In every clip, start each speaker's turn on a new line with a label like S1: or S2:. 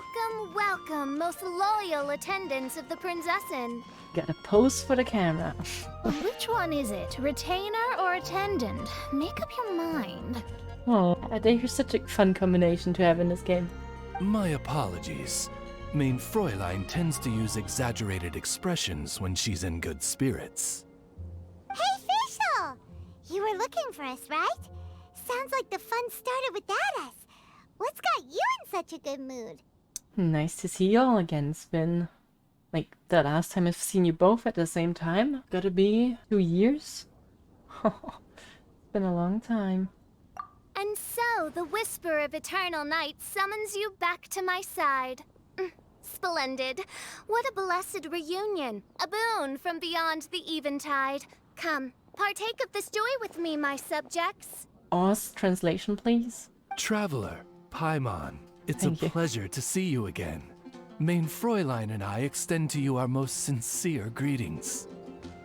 S1: Welcome, welcome, most loyal attendants of the Prinzessin.
S2: Gotta pose for the camera.
S3: Which one is it? Retainer or attendant? Make up your mind.
S2: Oh, they're such a fun combination to have in this game.
S4: My apologies. Mein Fräulein tends to use exaggerated expressions when she's in good spirits.
S1: Hey, Fischl! You were looking for us, right? Sounds like the fun started without us. What's got you in such a good mood?
S2: Nice to see y'all again. It's been like the last time I've seen you both at the same time. Gotta be 2 years? It's been a long time.
S1: And so, the whisper of eternal night summons you back to my side. Splendid. What a blessed reunion. A boon from beyond the eventide. Come, partake of this joy with me, my subjects.
S2: Oz, translation please.
S4: Traveler, Paimon, it's
S2: Thank
S4: a
S2: you.
S4: pleasure to see you again. Mein Fräulein and I extend to you our most sincere greetings.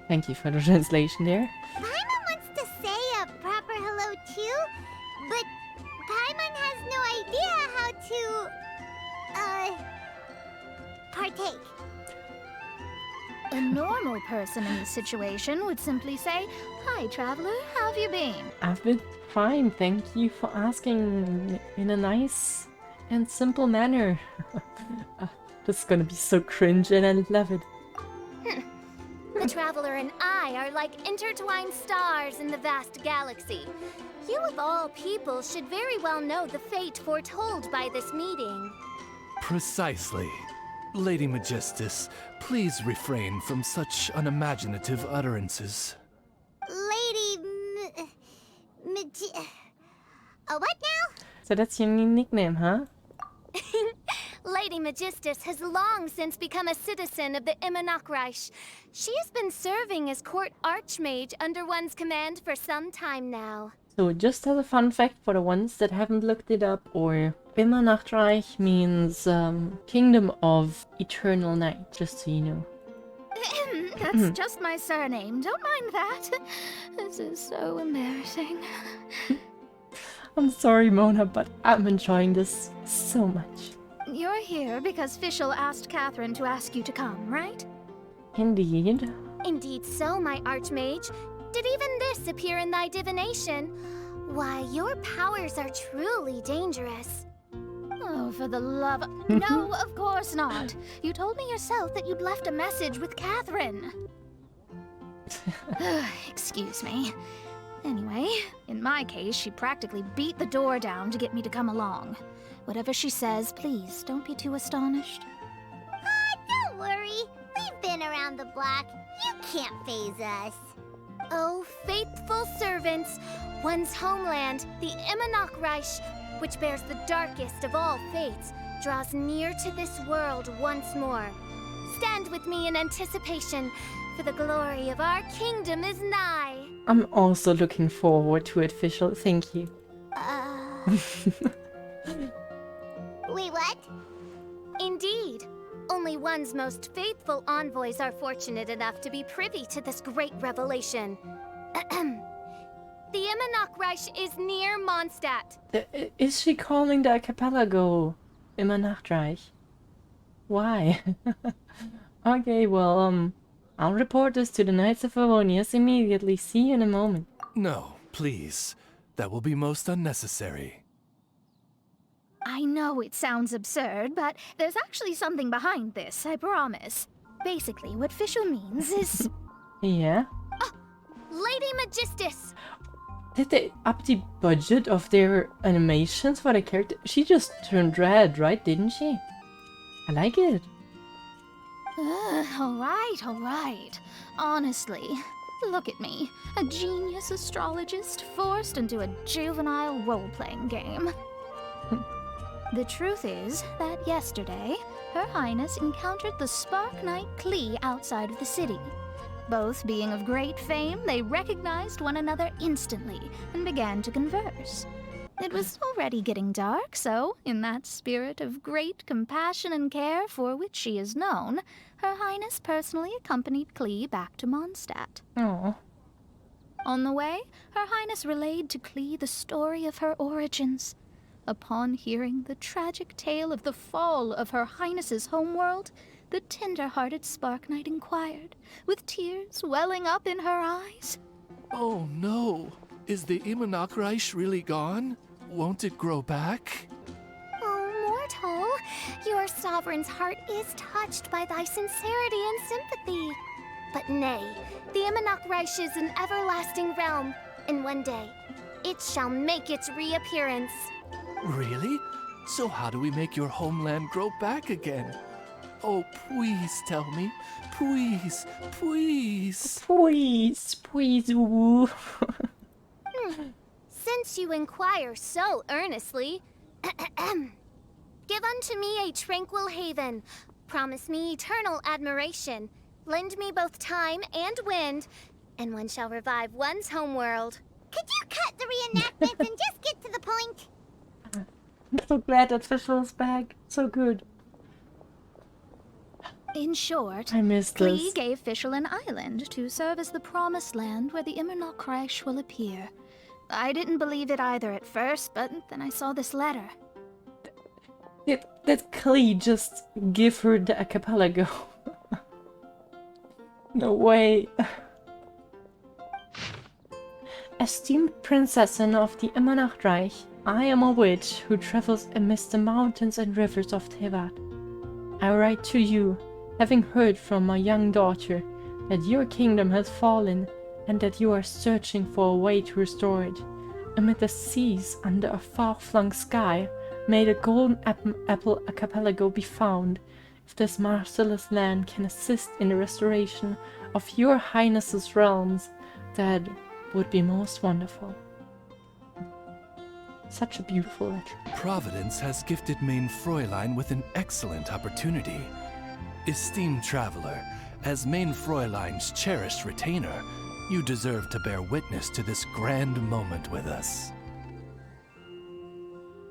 S2: Thank you for the translation there.
S1: Paimon wants to say a proper hello too, but Paimon has no idea how to, partake.
S3: A normal person in this situation would simply say, "Hi, traveler, how have you been?"
S2: I've been fine, thank you for asking in a nice and simple manner. This is gonna be so cringe and I love it.
S1: The Traveler and I are like intertwined stars in the vast galaxy. You of all people should very well know the fate foretold by this meeting.
S4: Precisely. Lady Magistus, please refrain from such unimaginative utterances.
S1: What now?
S2: So that's your new nickname, huh?
S1: Lady Magistus has long since become a citizen of the Immonachreich. She has been serving as court archmage under one's command for some time now.
S2: So just as a fun fact for the ones that haven't looked it up, or Immonachreich means Kingdom of Eternal Night, just so you know.
S3: That's just my surname. Don't mind that. This is so embarrassing.
S2: I'm sorry, Mona, but I'm enjoying this so much.
S3: You're here because Fischl asked Catherine to ask you to come, right?
S2: Indeed.
S1: Indeed so, my archmage. Did even this appear in thy divination? Why, your powers are truly dangerous.
S3: Oh, for the love of... No, of course not. You told me yourself that you'd left a message with Catherine. Excuse me. Anyway, in my case, she practically beat the door down to get me to come along. Whatever she says, please don't be too astonished.
S1: Don't worry. We've been around the block. You can't faze us. Oh, faithful servants, one's homeland, the Immonachreich, which bears the darkest of all fates, draws near to this world once more. Stand with me in anticipation, for the glory of our kingdom is nigh.
S2: I'm also looking forward to it, Fischl. Thank you.
S1: Wait, what? Indeed. Only one's most faithful envoys are fortunate enough to be privy to this great revelation. The Immonachreich is near Mondstadt.
S2: Is she calling the archipelago Immonachreich? Why? Okay, well, I'll report this to the Knights of Favonius immediately. See you in a moment.
S4: No, please. That will be most unnecessary.
S3: I know it sounds absurd, but there's actually something behind this, I promise. Basically, what Fischl means is...
S2: Yeah?
S1: Lady Magistus!
S2: Did they up the budget of their animations for the character? She just turned red, right? Didn't she? I like it.
S3: All right. Honestly, look at me. A genius astrologist forced into a juvenile role-playing game. The truth is that yesterday, Her Highness encountered the Spark Knight Klee outside of the city. Both being of great fame, they recognized one another instantly and began to converse. It was already getting dark, so, in that spirit of great compassion and care for which she is known, Her Highness personally accompanied Klee back to Mondstadt.
S2: Oh.
S3: On the way, Her Highness relayed to Klee the story of her origins. Upon hearing the tragic tale of the fall of Her Highness's homeworld, the tender-hearted Spark Knight inquired, with tears welling up in her eyes.
S4: Oh no! Is the Imanakreich really gone? Won't it grow back?
S1: Oh, mortal, your sovereign's heart is touched by thy sincerity and sympathy. But nay, the Imanakreich is an everlasting realm, and one day, it shall make its reappearance.
S4: Really? So how do we make your homeland grow back again? Oh, please tell me. Please, please.
S2: Please, please, woo.
S1: Since you inquire so earnestly, give unto me a tranquil haven. Promise me eternal admiration. Lend me both time and wind, and one shall revive one's homeworld. Could you cut the reenactments and just get to the point?
S2: I'm so glad that Fischl is back. So good.
S3: In short,
S2: I missed
S3: Klee
S2: this.
S3: gave Fischl an island to serve as the promised land where the Imanakreich will appear. I didn't believe it either at first, but then I saw this letter.
S2: Did Klee just give her the archipelago? No way. Esteemed Princessin of the Imanakreich, I am a witch who travels amidst the mountains and rivers of Tevat. I write to you, having heard from my young daughter that your kingdom has fallen and that you are searching for a way to restore it. Amid the seas under a far-flung sky, may the golden apple archipelago be found. If this merciless land can assist in the restoration of your highness's realms, that would be most wonderful. Such a beautiful letter.
S4: Providence has gifted Main Fräulein with an excellent opportunity. Esteemed traveler, as Main Fräulein's cherished retainer, you deserve to bear witness to this grand moment with us.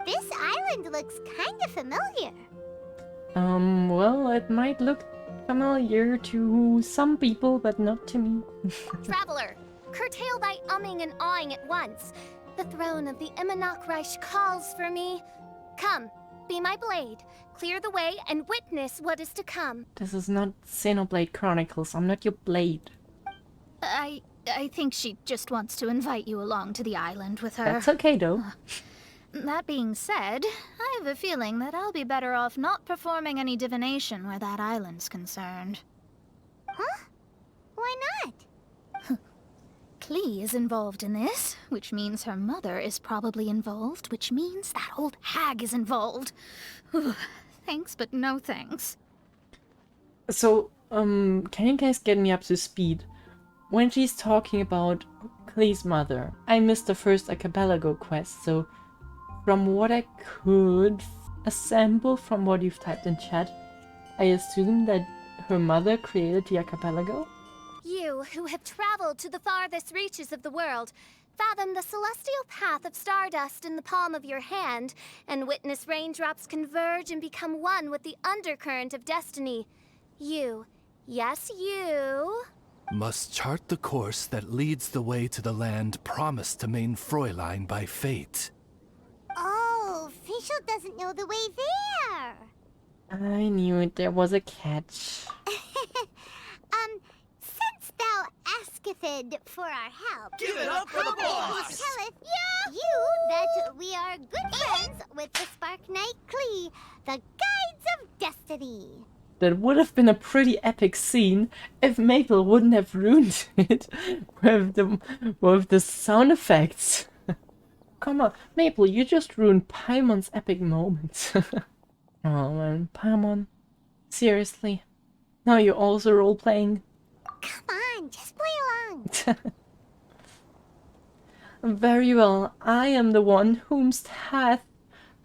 S1: This island looks kind of familiar.
S2: Well, it might look familiar to some people, but not to me.
S1: Traveler, curtail thy umming and awing at once. The throne of the Imanakreich calls for me. Come, be my blade, clear the way, and witness what is to come.
S2: This is not Xenoblade Chronicles. I'm not your blade.
S3: I think she just wants to invite you along to the island with her.
S2: That's okay, though.
S3: That being said, I have a feeling that I'll be better off not performing any divination where that island's concerned.
S1: Huh? Why not?
S3: Klee is involved in this, which means her mother is probably involved, which means that old hag is involved. Thanks, but no thanks.
S2: So, can you guys get me up to speed? When she's talking about Klee's mother, I missed the first archipelago quest, so from what I could assemble from what you've typed in chat, I assume that her mother created the archipelago?
S1: You, who have traveled to the farthest reaches of the world, fathom the celestial path of stardust in the palm of your hand, and witness raindrops converge and become one with the undercurrent of destiny. You, yes you,
S4: Must chart the course that leads the way to the land promised to Main Fräulein by fate.
S1: Oh, Fischl doesn't know the way there.
S2: I knew it, there was a catch.
S1: Since thou asketh for our help,
S5: Give it up for the boss!
S1: telleth you that we are good friends with the Spark Knight Klee, the Guides of Destiny.
S2: That would have been a pretty epic scene if Maple wouldn't have ruined it with the sound effects. Come on, Maple, you just ruined Paimon's epic moment. Oh man, Paimon. Seriously? Now you're also role-playing?
S1: Come on, just play along.
S2: Very well, I am the one whomst hath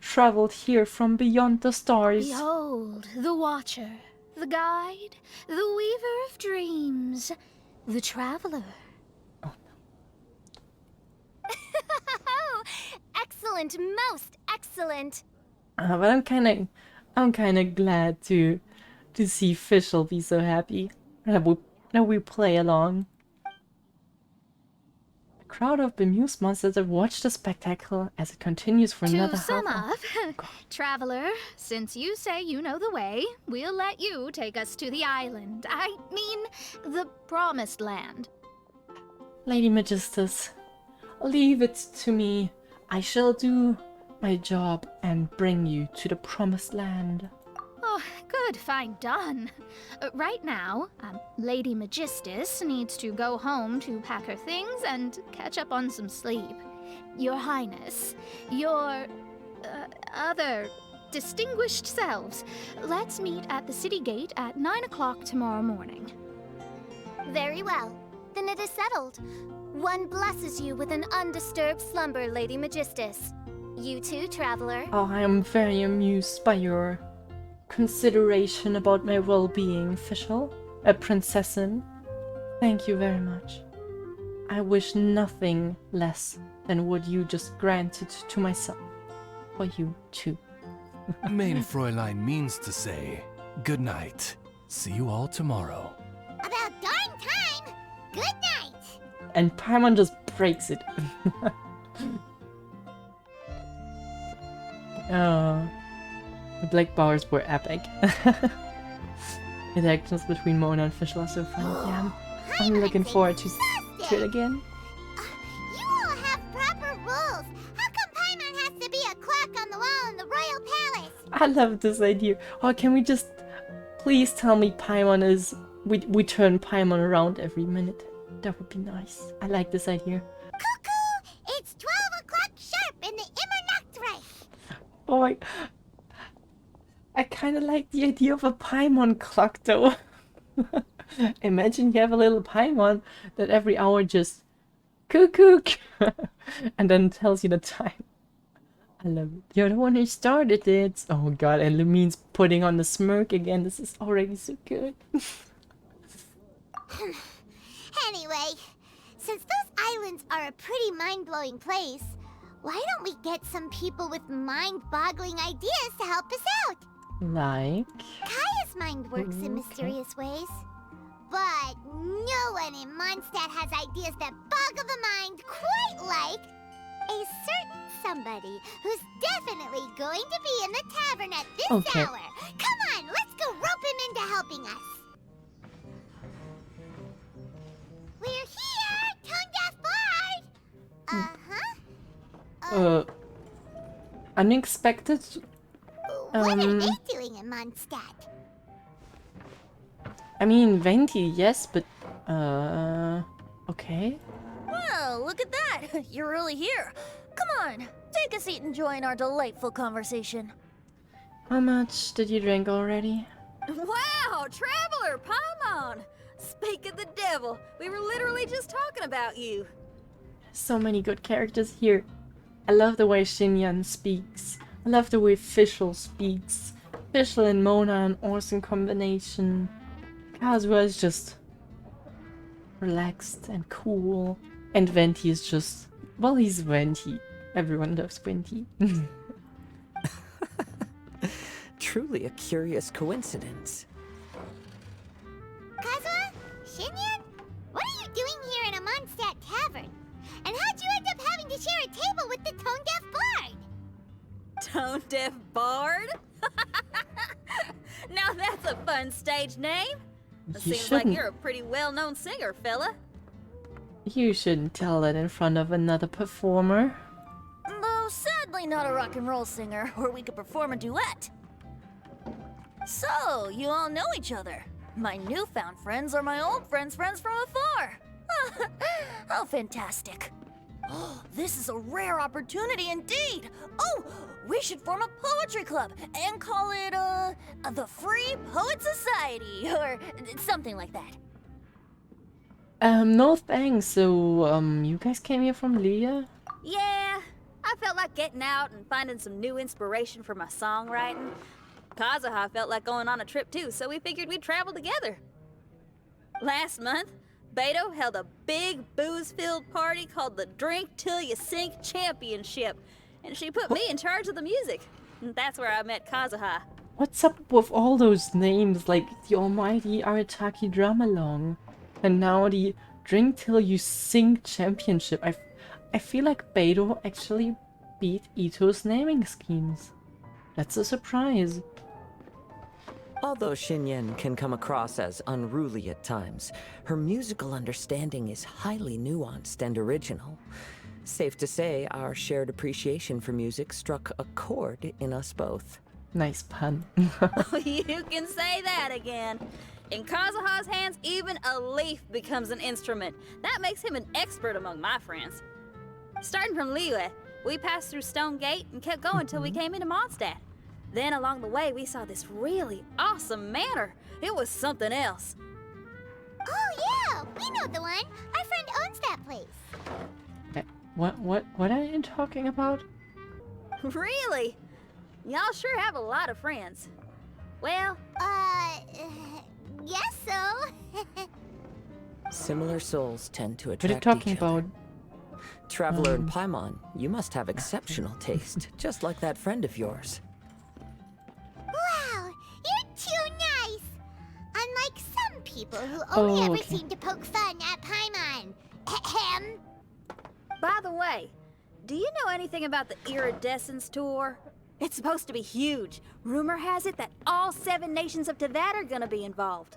S2: traveled here from beyond the stars.
S3: Behold, the Watcher, the Guide, the Weaver of Dreams, the Traveler.
S1: Excellent, most excellent.
S2: But I'm kinda glad to see Fischl be so happy that we play along. crowd of bemused monsters that watch the spectacle as it continues for another
S3: To
S2: half
S3: sum
S2: hour.
S3: up, Traveler, since you say you know the way, we'll let you take us to the island. I mean, the promised land.
S2: Lady Magistus, leave it to me. I shall do my job and bring you to the promised land.
S3: Oh, good, fine, done. Right now, Lady Magistus needs to go home to pack her things and catch up on some sleep. Your Highness, your other distinguished selves, let's meet at the city gate at 9 o'clock tomorrow morning.
S1: Very well. Then it is settled. One blesses you with an undisturbed slumber, Lady Magistus. You too, Traveler.
S2: Oh, I am very amused by your consideration about my well-being, Fischl, a princessin. Thank you very much. I wish nothing less than what you just granted to myself. For you too.
S4: Main Fräulein means to say, good night. See you all tomorrow.
S1: About darn time! Good night!
S2: And Paimon just breaks it. Oh, the black bars were epic. Interactions between Mona and Fischl are so funny. Yeah, I'm looking forward to it again.
S1: You all have proper rules. How come Paimon has to be a clock on the wall in the royal palace?
S2: I love this idea. Oh, can we just please tell me Paimon is we turn Paimon around every minute? That would be nice. I like this idea.
S1: Cuckoo! It's 12 o'clock sharp in the Immernachtreich.
S2: Oh, I kind of like the idea of a Paimon clock though. Imagine you have a little Paimon that every hour just cuckoo and then tells you the time. I love it. You're the one who started it. Oh god, and Lumine's putting on the smirk again. This is already so good.
S1: Anyway, since those islands are a pretty mind-blowing place, why don't we get some people with mind-boggling ideas to help us out?
S2: Like?
S1: Kaya's mind works in mysterious ways. But no one in Mondstadt has ideas that boggle the mind quite like a certain somebody who's definitely going to be in the tavern at this
S2: Okay.
S1: hour. Come on, let's go rope him into helping us. We're here, Tongue-Deaf Bard! Uh-huh.
S2: Unexpected?
S1: What are they doing in Mondstadt?
S2: I mean, Venti, yes, but, okay.
S5: Well, look at that! You're really here. Come on, take a seat and join our delightful conversation.
S2: How much did you drink already?
S5: Wow, Traveler, Paimon! Speak of the devil, we were literally just talking about you.
S2: So many good characters here. I love the way Xinyan speaks. I love the way Fischl speaks. Fischl and Mona, an awesome combination. Kazuha is just relaxed and cool. And Venti is just, well, he's Venti. Everyone loves Venti.
S6: Truly a curious coincidence.
S1: Kazuha? Xinyan? What are you doing here in a Mondstadt tavern? And how'd you end up having to share a table with the Tone-Deaf Bard?
S5: Tone-Deaf Bard? Now that's a fun stage name.
S2: You
S5: Seems like
S2: shouldn't.
S5: you're a pretty well-known singer, fella.
S2: You shouldn't tell that in front of another performer.
S5: Though sadly not a rock and roll singer, or we could perform a duet. So, you all know each other. My newfound friends are my old friends' friends from afar. How fantastic. Oh, this is a rare opportunity indeed. Oh, we should form a poetry club and call it, the Free Poet Society, or something like that.
S2: No thanks. So, you guys came here from Leah?
S5: Yeah, I felt like getting out and finding some new inspiration for my songwriting. Kazuha felt like going on a trip too, so we figured we'd travel together. Last month, Beto held a big booze-filled party called the Drink Till You Sink Championship, and she put me in charge of the music. And that's where I met Kazuha.
S2: What's up with all those names, like the almighty Arataki Dramalong? And now the Drink till you sing championship. I feel like Beidou actually beat Ito's naming schemes. That's a surprise.
S6: Although Xinyan can come across as unruly at times, her musical understanding is highly nuanced and original. Safe to say, our shared appreciation for music struck a chord in us both.
S2: Nice pun.
S5: You can say that again. In Kazuha's hands, even a leaf becomes an instrument. That makes him an expert among my friends. Starting from Liyue, we passed through Stone Gate and kept going till we came into Mondstadt. Then along the way, we saw this really awesome manor. It was something else.
S1: Oh yeah, we know the one. Our friend owns that place.
S2: What are you talking about?
S5: Really? Y'all sure have a lot of friends. Well,
S1: Guess so.
S6: Similar souls tend to
S2: What are you
S6: attract
S2: talking
S6: each other.
S2: about?
S6: Traveler and Paimon, you must have exceptional taste, just like that friend of yours.
S1: Wow, you're too nice. Unlike some people who only ever
S2: okay.
S1: seem to poke fun at Paimon. Ahem.
S5: by the way, do you know anything about the Iridescence tour? It's supposed to be huge. Rumor has it that all 7 nations of Tevat are gonna be involved.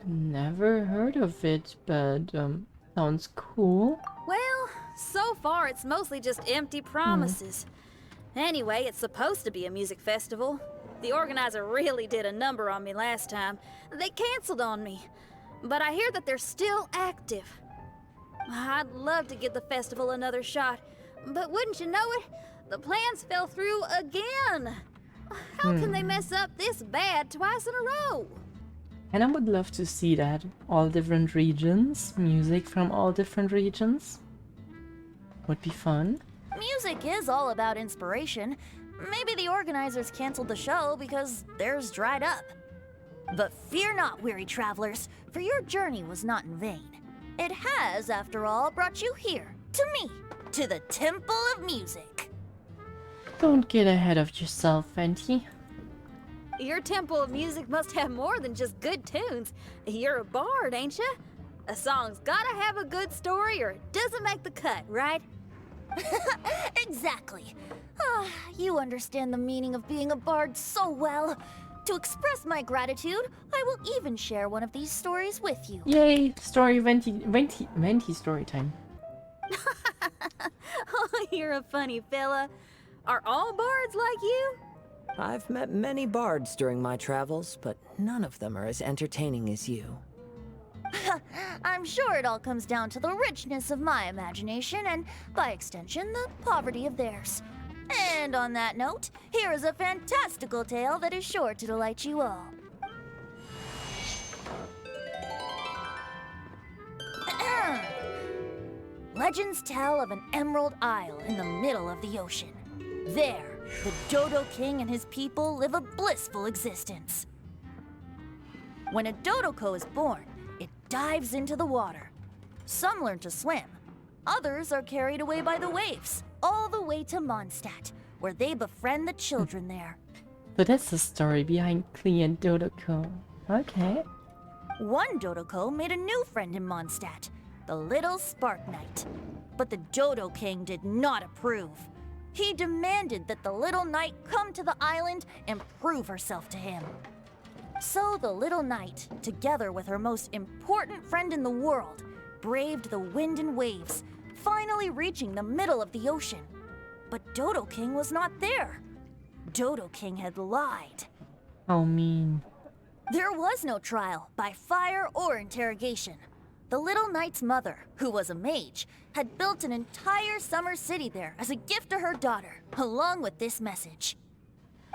S2: Never heard of it, but sounds cool.
S5: Well, so far it's mostly just empty promises. Anyway, it's supposed to be a music festival. The organizer really did a number on me last time. They canceled on me. But I hear that they're still active. I'd love to give the festival another shot, but wouldn't you know it, the plans fell through again. How can they mess up this bad twice in a row?
S2: And I would love to see that. All different regions, music from all different regions. Would be fun.
S7: Music is all about inspiration. Maybe the organizers canceled the show because theirs dried up. But fear not, weary travelers, for your journey was not in vain. It has, after all, brought you here, to me, to the Temple of Music.
S2: Don't get ahead of yourself, Venti.
S5: Your Temple of Music must have more than just good tunes. You're a bard, ain't ya? A song's gotta have a good story or it doesn't make the cut, right?
S7: Exactly. Ah, you understand the meaning of being a bard so well. To express my gratitude, I will even share one of these stories with you.
S2: Yay! Story Venti story time.
S5: Oh, you're a funny fella. Are all bards like you?
S6: I've met many bards during my travels, but none of them are as entertaining as you.
S7: I'm sure it all comes down to the richness of my imagination and, by extension, the poverty of theirs. And on that note, here is a fantastical tale that is sure to delight you all. Legends tell of an emerald isle in the middle of the ocean. There, the Dodo King and his people live a blissful existence. When a Dodoko is born, it dives into the water. Some learn to swim. Others are carried away by the waves, all the way to Mondstadt, where they befriend the children there.
S2: So that's the story behind Klee and Dodoko. Okay.
S7: One Dodoko made a new friend in Mondstadt, the little Spark Knight. But the Dodo King did not approve. He demanded that the little knight come to the island and prove herself to him. So the little knight, together with her most important friend in the world, braved the wind and waves, finally reaching the middle of the ocean. But Dodo King was not there. Dodo King had lied.
S2: How mean.
S7: There was no trial by fire or interrogation. The little knight's mother, who was a mage, had built an entire summer city there as a gift to her daughter, along with this message.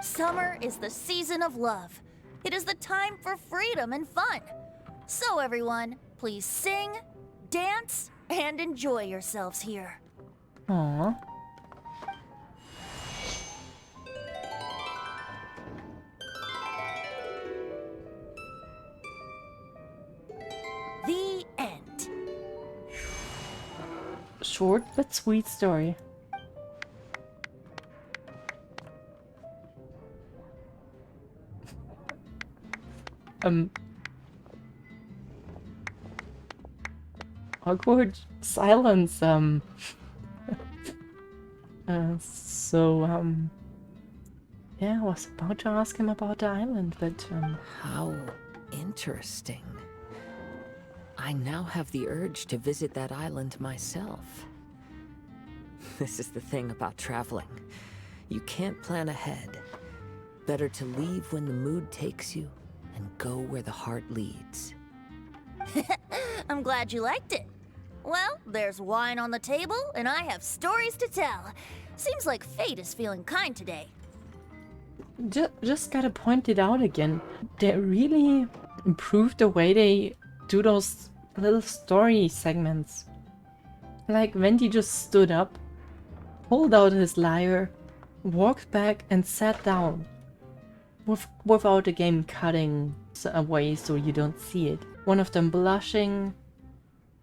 S7: Summer is the season of love. It is the time for freedom and fun. So everyone, please sing, dance, and enjoy yourselves here.
S2: Aww.
S7: The end.
S2: Short but sweet story. awkward silence. Yeah, I was about to ask him about the island, but
S6: How interesting. I now have the urge to visit that island myself. This is the thing about traveling. You can't plan ahead. Better to leave when the mood takes you and go where the heart leads.
S7: I'm glad you liked it. Well, there's wine on the table, and I have stories to tell. Seems like fate is feeling kind today.
S2: just gotta point it out again. They really improved the way they do those little story segments. Like Venti just stood up, pulled out his lyre, walked back and sat down. Without the game cutting away so you don't see it. One of them blushing,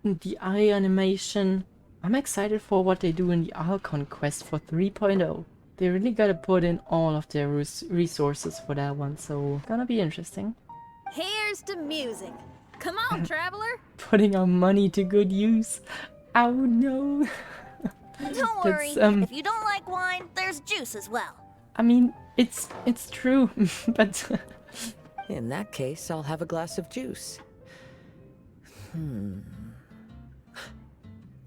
S2: the eye animation. I'm excited for what they do in the Archon quest for 3.0. They really gotta put in all of their resources for that one, so gonna be interesting.
S5: Here's to music. Come on, traveler.
S2: Putting our money to good use. Oh no.
S7: Don't worry, if you don't like wine, there's juice as well.
S2: I mean, it's true, but
S6: In that case, I'll have a glass of juice.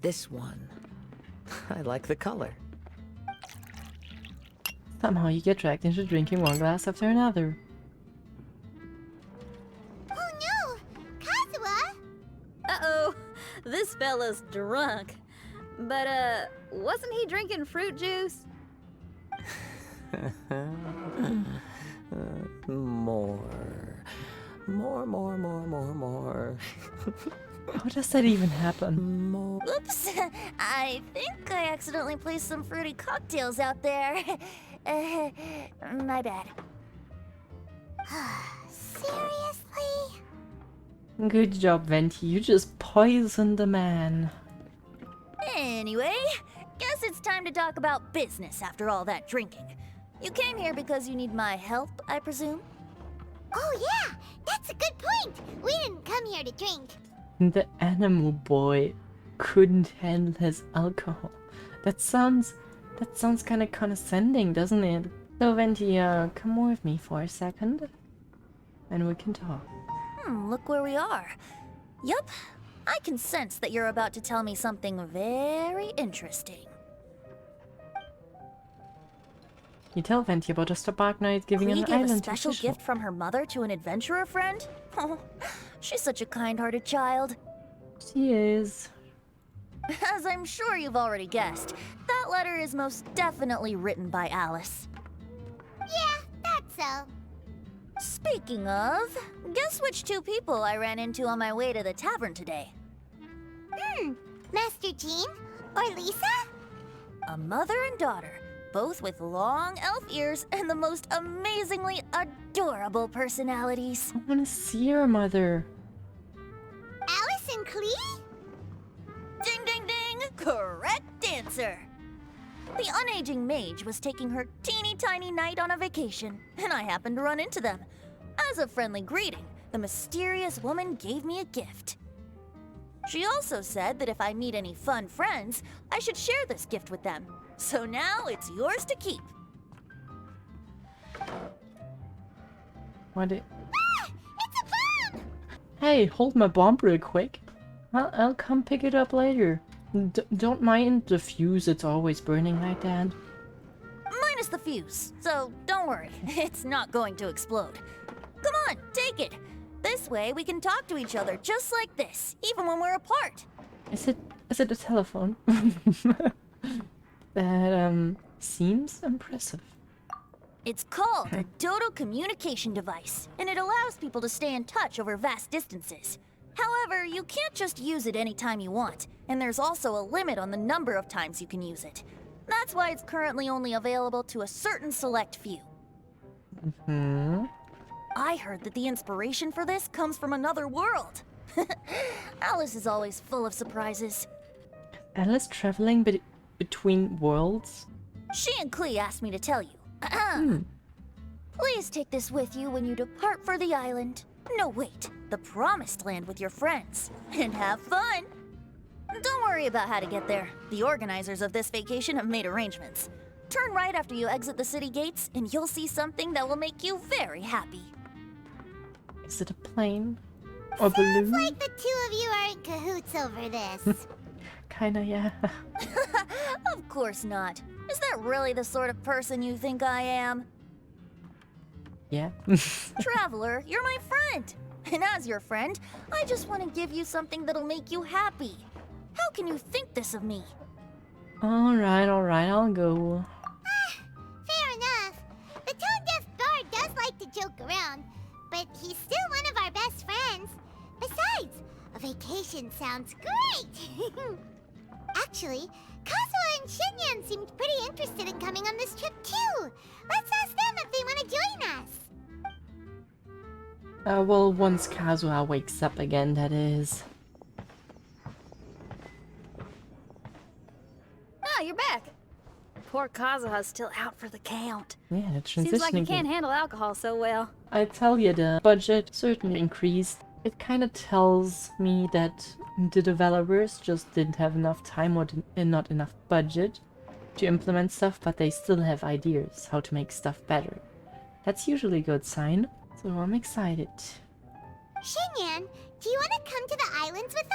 S6: This one. I like the color.
S2: somehow you get dragged into drinking one glass after another.
S1: Oh no! Kazuha!
S5: Uh-oh, this fella's drunk. But, wasn't he drinking fruit juice?
S6: More.
S2: How does that even happen?
S6: More.
S7: Oops, I think I accidentally placed some fruity cocktails out there. My bad.
S1: Seriously?
S2: Good job, Venti. You just poisoned the man.
S7: Anyway, guess it's time to talk about business after all that drinking. You came here because you need my help, I presume?
S1: Oh yeah! That's a good point! We didn't come here to drink.
S2: The animal boy couldn't handle his alcohol. That sounds kind of condescending, doesn't it? So Venti, come with me for a second, and we can talk.
S7: Look where we are. Yup, I can sense that you're about to tell me something very interesting.
S2: You tell Venti about the Starbuck Knight giving
S7: Klee
S2: an
S7: gave a
S2: island to
S7: special
S2: Fischl.
S7: gift from her mother to an adventurer friend? Oh, she's such a kind-hearted child.
S2: She is.
S7: As I'm sure you've already guessed, that letter is most definitely written by Alice.
S1: Yeah, that's so.
S7: Speaking of, guess which two people I ran into on my way to the tavern today?
S1: Master Jean? Or Lisa?
S7: A mother and daughter, both with long elf ears and the most amazingly adorable personalities.
S2: I want to see her mother.
S1: Alice and Klee?
S7: Ding ding ding! Correct answer! The unaging mage was taking her teeny tiny knight on a vacation, and I happened to run into them. As a friendly greeting, the mysterious woman gave me a gift. She also said that if I meet any fun friends, I should share this gift with them. So now it's yours to keep.
S2: What?
S1: It's a bomb!
S2: Hey, hold my bomb real quick. I'll come pick it up later. Don't mind the fuse, it's always burning like that.
S7: Minus the fuse, so don't worry, it's not going to explode. Come on, take it. This way we can talk to each other just like this, even when we're apart.
S2: Is it a telephone? That seems impressive.
S7: It's called a Dodo communication device, and it allows people to stay in touch over vast distances. However, you can't just use it anytime you want, and there's also a limit on the number of times you can use it. That's why it's currently only available to a certain select few. I heard that the inspiration for this comes from another world. Alice is always full of surprises.
S2: Alice traveling between worlds?
S7: She and Klee asked me to tell you. Please take this with you when you depart for the island. No, wait, the Promised Land with your friends. And have fun! Don't worry about how to get there. The organizers of this vacation have made arrangements. Turn right after you exit the city gates, and you'll see something that will make you very happy.
S2: Is it a plane? Or balloon?
S1: Sounds like the two of you are in cahoots over this.
S2: Kinda, yeah.
S7: Of course not. Is that really the sort of person you think I am?
S2: Yeah.
S7: Traveler, you're my friend. And as your friend, I just want to give you something that'll make you happy. How can you think this of me?
S2: Alright, I'll go.
S1: Fair enough. The tone-deaf bard does like to joke around, but he's still one of our best friends. Besides, a vacation sounds great! Actually, Kazuha and Xinyan seemed pretty interested in coming on this trip too. Let's ask them if they want to join us.
S2: Well, once Kazuha wakes up again, that is.
S5: Ah, you're back. Poor Kazuha's still out for the count.
S2: Yeah, the transitioning.
S5: Seems like he can't handle alcohol so well.
S2: I tell you, the budget certainly increased. It kind of tells me that the developers just didn't have enough time or not enough budget to implement stuff, but they still have ideas how to make stuff better. That's usually a good sign, so I'm excited.
S1: Xinyan, do you want to come to the islands with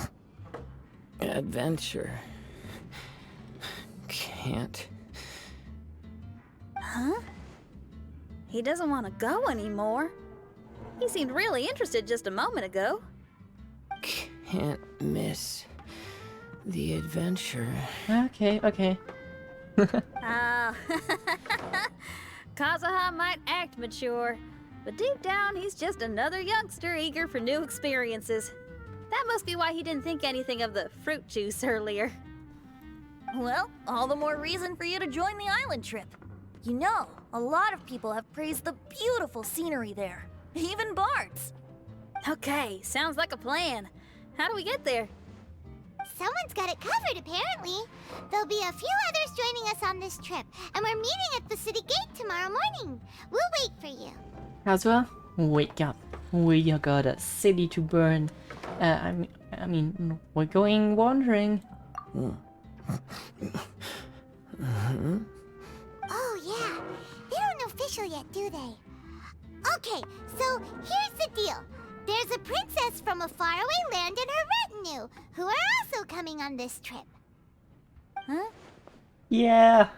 S1: us?
S6: Adventure. Can't.
S5: Huh? He doesn't want to go anymore. He seemed really interested just a moment ago.
S6: Can't miss the adventure.
S2: Okay.
S5: Ah, Kazuha might act mature, but deep down he's just another youngster eager for new experiences. That must be why he didn't think anything of the fruit juice earlier.
S7: Well, all the more reason for you to join the island trip. You know, a lot of people have praised the beautiful scenery there. Even bards.
S5: Okay, sounds like a plan. How do we get there?
S1: Someone's got it covered, apparently. There'll be a few others joining us on this trip, and we're meeting at the city gate tomorrow morning. We'll wait for you.
S2: Kazuha, wake up. We got a city to burn. I mean, we're going wandering.
S1: Oh, yeah. They don't know Fischl yet, do they? Okay, so here's the deal. There's a princess from a faraway land and her retinue, who are also coming on this trip.
S5: Huh?
S2: Yeah.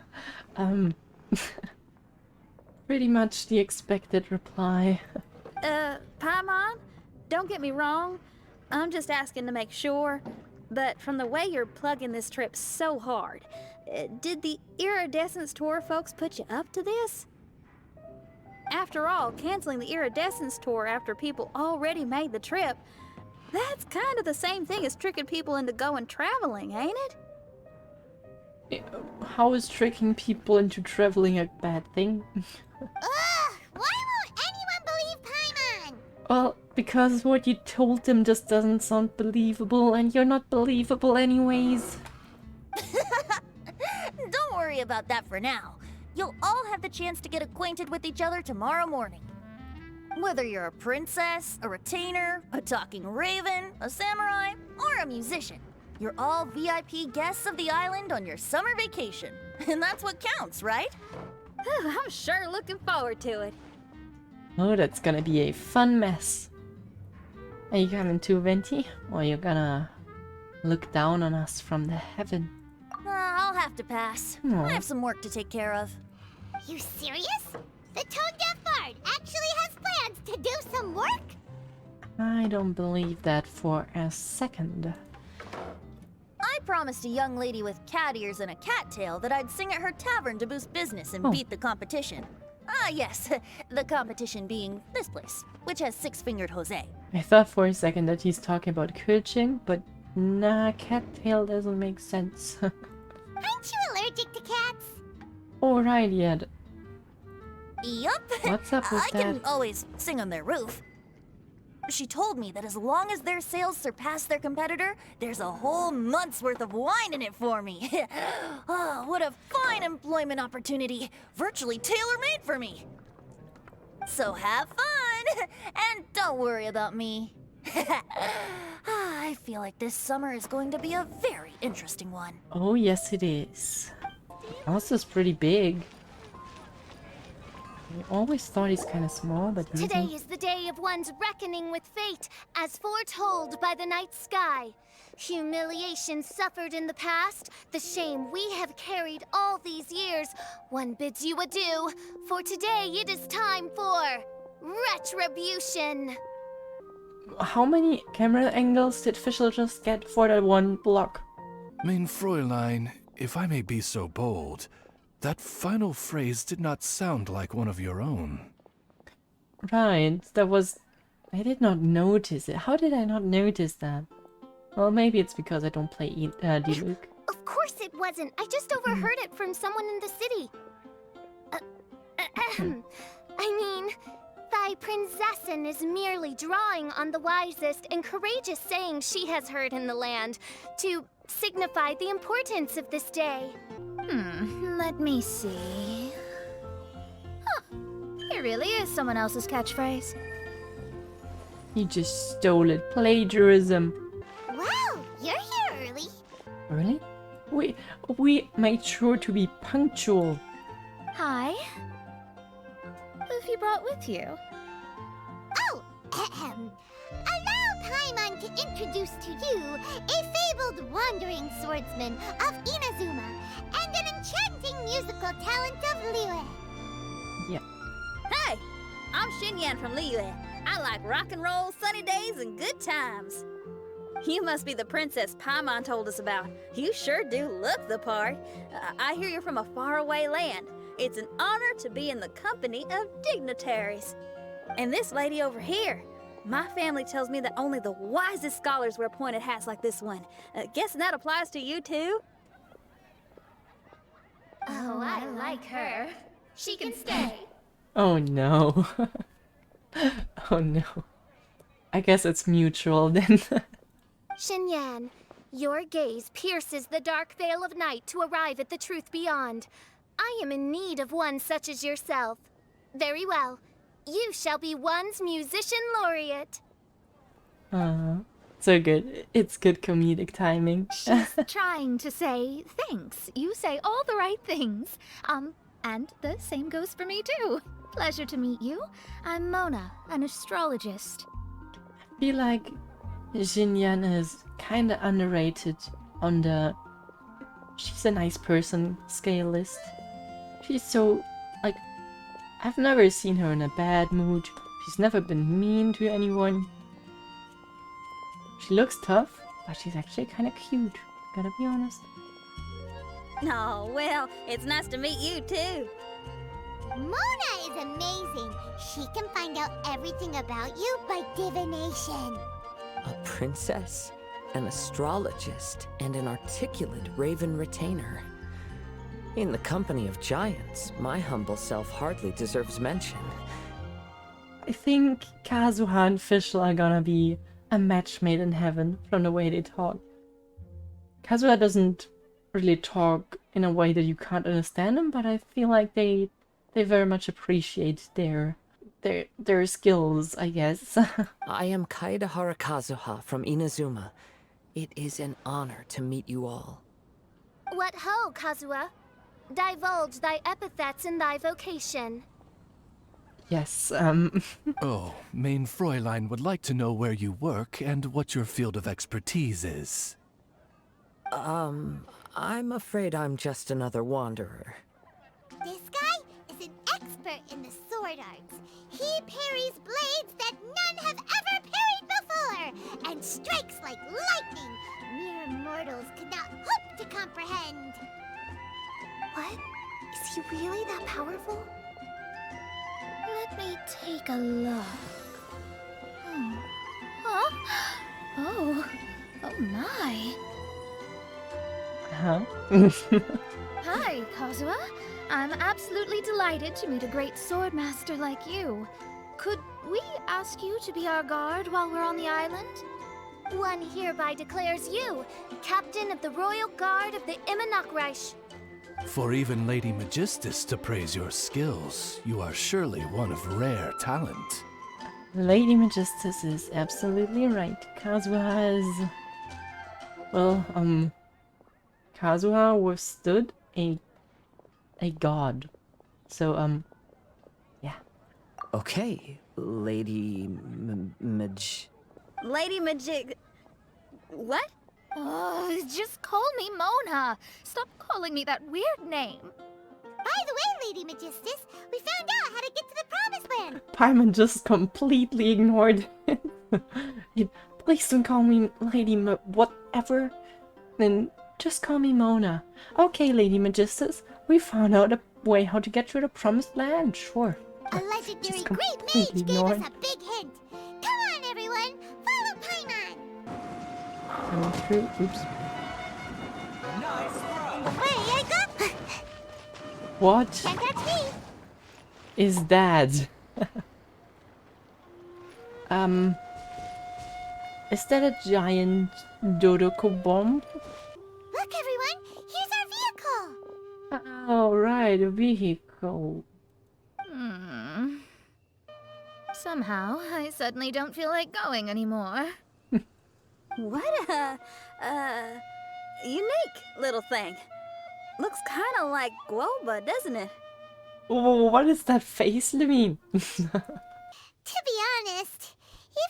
S2: Pretty much the expected reply.
S5: Paimon, don't get me wrong. I'm just asking to make sure. But from the way you're plugging this trip so hard, did the Iridescence Tour folks put you up to this? After all, canceling the Iridescence Tour after people already made the trip, that's kind of the same thing as tricking people into going traveling, ain't it?
S2: How is tricking people into traveling a bad thing?
S1: Ugh! Why won't anyone believe Paimon?
S2: Well, because what you told them just doesn't sound believable, and you're not believable anyways.
S7: Don't worry about that for now. You'll all have the chance to get acquainted with each other tomorrow morning. Whether you're a princess, a retainer, a talking raven, a samurai, or a musician, you're all VIP guests of the island on your summer vacation. And that's what counts, right?
S5: I'm sure looking forward to it.
S2: Oh, that's gonna be a fun mess. Are you coming too, Venti? Or you gonna look down on us from the heaven?
S7: I'll have to pass.
S2: Aw.
S7: I have some work to take care of.
S1: You serious? The tone-deaf bard actually has plans to do some work?
S2: I don't believe that for a second.
S7: I promised a young lady with cat ears and a cattail that I'd sing at her tavern to boost business and
S2: Oh.
S7: beat the competition. Ah, yes, the competition being this place, which has six-fingered Jose.
S2: I thought for a second that he's talking about coaching, but nah, cattail doesn't make sense.
S1: Aren't you allergic to cats?
S2: Alright, yeah.
S7: Yup.
S2: What's up with
S7: I can
S2: that?
S7: always sing on their roof. She told me that as long as their sales surpass their competitor, there's a whole month's worth of wine in it for me. Oh, what a fine employment opportunity. Virtually tailor-made for me. So have fun, and don't worry about me. I feel like this summer is going to be a very interesting one.
S2: Oh, yes, it is. The house is pretty big. I always thought he's kind of small, but he
S1: Today
S2: isn't.
S1: is the day of one's reckoning with fate, as foretold by the night sky. Humiliation suffered in the past, the shame we have carried all these years. One bids you adieu, for today it is time for retribution.
S2: How many camera angles did Fischl just get for that one block?
S4: Mein Fräulein, if I may be so bold, that final phrase did not sound like one of your own.
S2: Right, that was... I did not notice it. How did I not notice that? Well, maybe it's because I don't play D-Luke.
S1: Of course it wasn't. I just overheard it from someone in the city. I mean, thy prinzessin is merely drawing on the wisest and courageous saying she has heard in the land to signify the importance of this day.
S3: Let me see. Huh. It really is someone else's catchphrase.
S2: You just stole it. Plagiarism.
S1: Wow, you're here early.
S2: Really? We made sure to be punctual.
S3: Hi. Who have you brought with you?
S1: Oh, allow Paimon to introduce to you a fabled wandering swordsman of Inazuma and an enchanting musical talent of Liyue.
S2: Yeah.
S5: Hey, I'm Xinyan from Liyue. I like rock and roll, sunny days, and good times. You must be the princess Paimon told us about. You sure do look the part. I hear you're from a faraway land. It's an honor to be in the company of dignitaries. And this lady over here, my family tells me that only the wisest scholars wear pointed hats like this one. Guessing that applies to you too?
S1: Oh, I like her. She can stay.
S2: Oh no. Oh no. I guess it's mutual then.
S1: Xinyan, your gaze pierces the dark veil of night to arrive at the truth beyond. I am in need of one such as yourself. Very well. You shall be one's musician laureate.
S2: So good. It's good comedic timing.
S3: She's trying to say thanks. You say all the right things. And the same goes for me too. Pleasure to meet you. I'm Mona, an astrologist.
S2: I feel like Xinyan is kinda underrated on the she's a nice person scale list. She's so, like, I've never seen her in a bad mood. She's never been mean to anyone. She looks tough, but she's actually kinda cute, gotta be honest.
S5: Oh, well, it's nice to meet you too.
S1: Mona is amazing. She can find out everything about you by divination.
S6: A princess, an astrologist, and an articulate raven retainer. In the company of giants, my humble self hardly deserves mention.
S2: I think Kazuha and Fischl are gonna be a match made in heaven from the way they talk. Kazuha doesn't really talk in a way that you can't understand him, but I feel like they very much appreciate their skills, I guess.
S6: I am Kaedehara Kazuha from Inazuma. It is an honor to meet you all.
S1: What ho, Kazuha? Divulge thy epithets and thy vocation.
S2: Yes,
S4: Oh, Mein Fräulein would like to know where you work and what your field of expertise is.
S6: I'm afraid I'm just another wanderer.
S1: This guy is an expert in the sword arts. He parries blades that none have ever parried before, and strikes like lightning mere mortals could not hope to comprehend. What? Is he really that powerful?
S3: Let me take a look. Huh? Oh my.
S2: huh?
S3: Hi, Kazuha. I'm absolutely delighted to meet a great swordmaster like you. Could we ask you to be our guard while we're on the island?
S1: One hereby declares you captain of the royal guard of the Immonok.
S4: For even Lady Magistus to praise your skills, you are surely one of rare talent.
S2: Lady Magistus is absolutely right. Kazuha is... Well, Kazuha withstood a god. So, yeah.
S6: Okay, Lady
S5: Lady Majig... What?
S3: Oh, just call me Mona. Stop calling me that weird name.
S1: By the way, Lady Magistus, we found out how to get to the Promised Land.
S2: Paimon just completely ignored it. Please don't call me Lady whatever. Then just call me Mona. Okay, Lady Magistus, we found out a way how to get to the Promised Land, sure.
S1: A legendary
S2: Just
S1: great
S2: completely
S1: mage gave
S2: ignored.
S1: us a big hint. Come on, everyone, follow Paimon.
S2: Coming through. Oops.
S1: Where I go?
S2: What
S1: Can't touch me.
S2: is that? Is that a giant Dodoko bomb?
S1: Look, everyone, here's our vehicle.
S2: Oh, right, a vehicle.
S3: Somehow, I suddenly don't feel like going anymore.
S5: What a unique little thing. Looks kind of like Guoba, doesn't it?
S2: Oh, what is that face, Lemine?
S1: To be honest,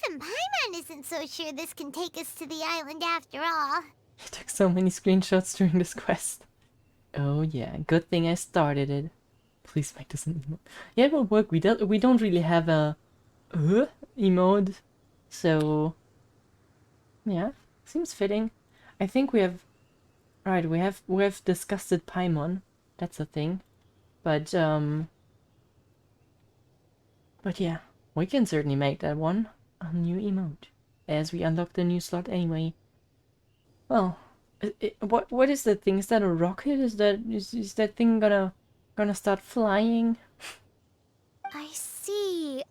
S1: even Paimon isn't so sure this can take us to the island after all.
S2: I took so many screenshots during this quest. Oh yeah, good thing I started it. Please make this an emote. Yeah, it will work. We don't really have a emote, so yeah, seems fitting. I think we have we have disgusted Paimon. That's a thing. But yeah, we can certainly make that one a new emote as we unlock the new slot anyway. Well, what is that thing? Is that a rocket? Is that thing gonna start flying?
S1: I see.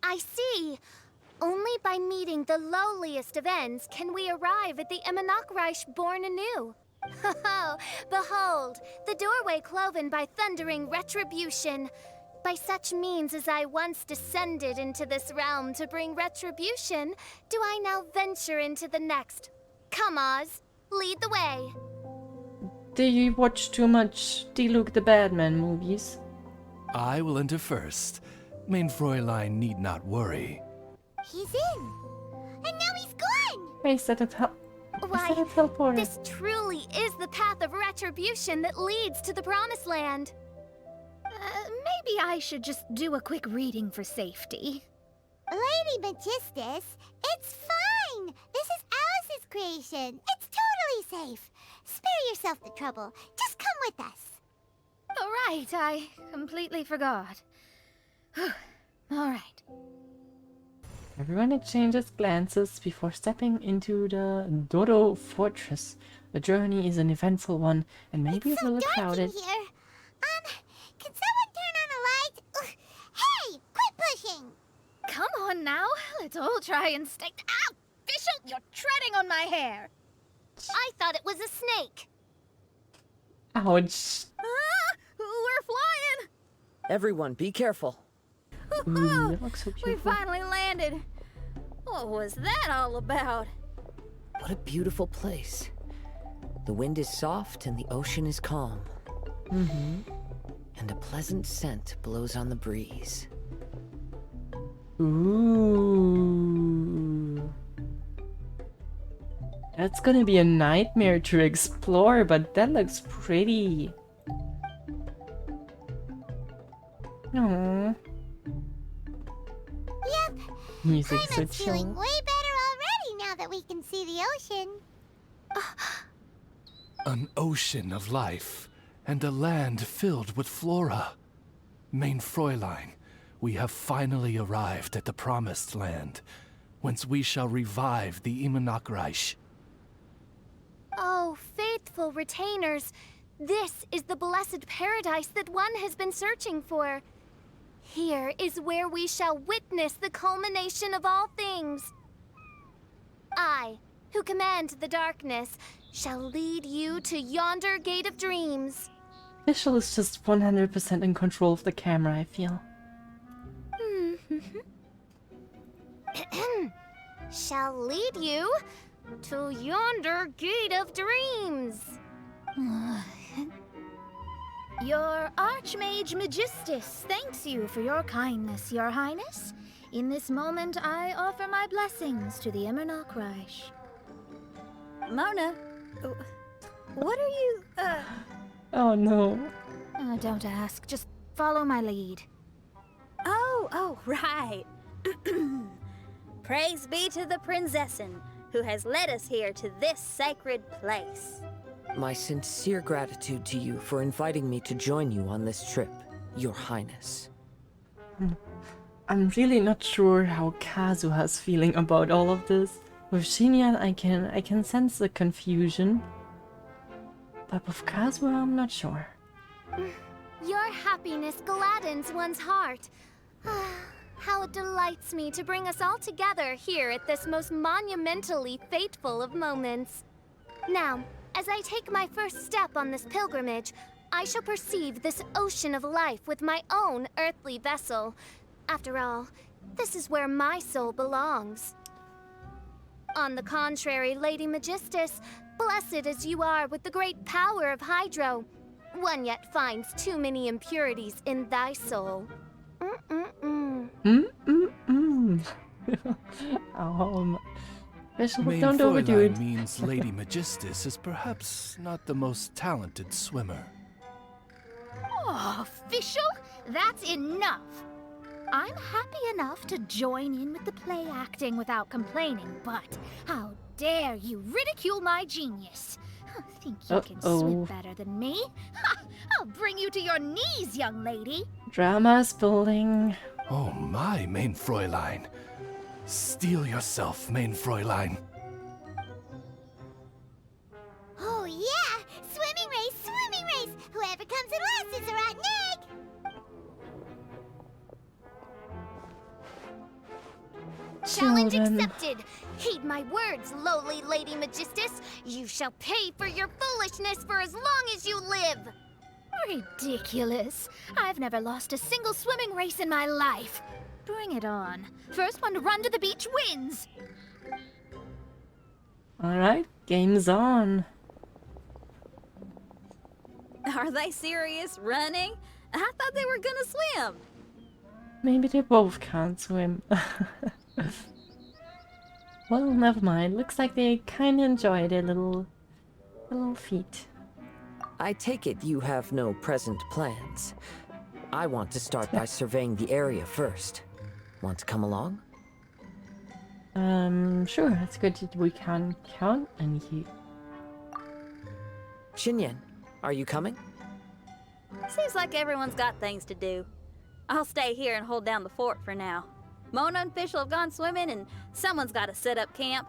S1: Only by meeting the lowliest of ends can we arrive at the Immonok born anew. Oh, behold, the doorway cloven by thundering retribution. By such means as I once descended into this realm to bring retribution, do I now venture into the next. Come, Oz, lead the way.
S2: Do you watch too much Diluc the Badman movies?
S4: I will enter first. Main Fräulein need not worry.
S1: He's in. And now he's gone.
S2: Wait, is that a
S1: Why,
S2: teleporter?
S1: this truly is the path of retribution that leads to the Promised Land.
S3: Maybe I should just do a quick reading for safety.
S1: Lady Magistus, it's fine. This is Alice's creation. It's totally safe. Spare yourself the trouble. Just come with us.
S3: All right, I completely forgot. All right.
S2: Everyone exchanges glances before stepping into the Dodo Fortress. The journey is an eventful one, and maybe
S1: It's
S2: a
S1: so
S2: little
S1: dark in
S2: crowded.
S1: here. Can someone turn on a light? Ugh. Hey, quit pushing.
S3: Come on now, let's all try and stay. Ow! Fischl, you're treading on my hair.
S1: I thought it was a snake.
S2: Ouch!
S5: We're flying!
S6: Everyone, be careful.
S2: Ooh, that looks so
S5: We
S2: beautiful.
S5: finally landed. What was that all about?
S6: What a beautiful place. The wind is soft and the ocean is calm. And a pleasant scent blows on the breeze.
S2: Ooh. That's gonna be a nightmare to explore, but that looks pretty. Aww.
S1: Yep.
S2: Music is so
S1: Paimon's feeling
S2: chill.
S1: way better already now that we can see the ocean.
S4: An ocean of life, and a land filled with flora. Main Fräulein, we have finally arrived at the Promised Land, whence we shall revive the Immonok.
S1: Oh, faithful retainers, this is the blessed paradise that one has been searching for. Here is where we shall witness the culmination of all things. I, who command the darkness, shall lead you to yonder gate of dreams.
S2: Fischl is just 100% in control of the camera, I feel.
S1: shall lead you to yonder gate of dreams.
S3: Your Archmage Magistus thanks you for your kindness, Your Highness. In this moment, I offer my blessings to the Immernock Reich.
S5: Mona, what are you,
S2: Oh no.
S3: Don't ask, just follow my lead.
S5: Oh, right. Praise be to the Prinzessin, who has led us here to this sacred place.
S6: My sincere gratitude to you for inviting me to join you on this trip, Your Highness.
S2: I'm really not sure how Kazuha's feeling about all of this. With Xinyan, I can sense the confusion. But with Kazuha, I'm not sure.
S1: Your happiness gladdens one's heart. How it delights me to bring us all together here at this most monumentally fateful of moments. Now, as I take my first step on this pilgrimage, I shall perceive this ocean of life with my own earthly vessel. After all, this is where my soul belongs. On the contrary, Lady Magistus, blessed as you are with the great power of Hydro, one yet finds too many impurities in thy soul.
S2: Fischl,
S4: Main
S2: don't overdo it.
S4: Fräulein means Lady Magistus is perhaps not the most talented swimmer.
S3: Oh, Fischl, that's enough. I'm happy enough to join in with the play acting without complaining, but how dare you ridicule my genius? Think you can swim better than me? Ha! I'll bring you to your knees, young lady.
S2: Drama's building.
S4: Oh my, Main Fräulein. Steel yourself, Main Fräulein.
S1: Oh yeah! Swimming race, swimming race! Whoever comes in last is a rotten egg! Challenge
S2: Children.
S1: accepted! Heed my words, lowly Lady Magistus! You shall pay for your foolishness for as long as you live!
S3: Ridiculous. I've never lost a single swimming race in my life. Bring it on. First one to run to the beach wins.
S2: Alright, game's on.
S5: Are they serious? Running? I thought they were gonna swim.
S2: Maybe they both can't swim. Well, never mind. Looks like they kinda enjoy their little feat.
S6: I take it you have no present plans. I want to start by surveying the area first. Want to come along?
S2: Sure, it's good that we can count on you.
S6: Xinyan, are you coming?
S5: Seems like everyone's got things to do. I'll stay here and hold down the fort for now. Mona and Fischl have gone swimming, and someone's got to set up camp.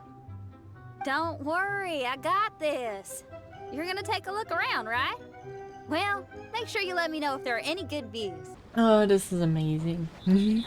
S5: Don't worry, I got this. You're gonna take a look around, right? Well, make sure you let me know if there are any good views.
S2: Oh, this is amazing.
S1: Cool!